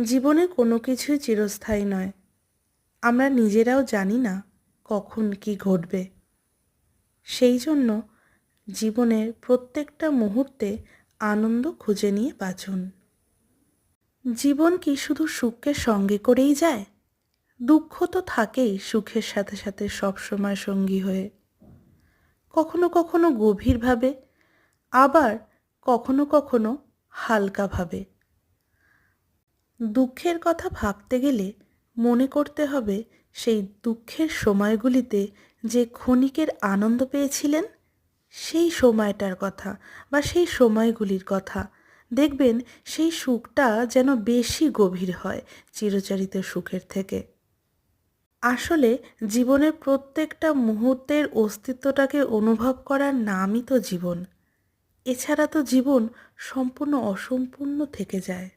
জীবনে কোনো কিছুই চিরস্থায়ী নয়। আমরা নিজেরাও জানি না কখন কী ঘটবে। সেই জন্য জীবনের প্রত্যেকটা মুহূর্তে আনন্দ খুঁজে নিয়ে বাঁচুন। জীবন কি শুধু সুখকে সঙ্গে করেই যায়? দুঃখ তো থাকেই সুখের সাথে সাথে সবসময় সঙ্গী হয়ে। কখনো কখনো গভীরভাবে, আবার কখনো কখনো হালকাভাবে। দুঃখের কথা ভাবতে গেলে মনে করতে হবে সেই দুঃখের সময়গুলিতে যে ক্ষণিকের আনন্দ পেয়েছিলেন, সেই সময়টার কথা বা সেই সময়গুলির কথা। দেখবেন সেই সুখটা যেন বেশি গভীর হয় চিরচরিত সুখের থেকে। আসলে জীবনের প্রত্যেকটা মুহূর্তের অস্তিত্বটাকে অনুভব করার নামই তো জীবন। এছাড়া তো জীবন সম্পূর্ণ অসম্পূর্ণ থেকে যায়।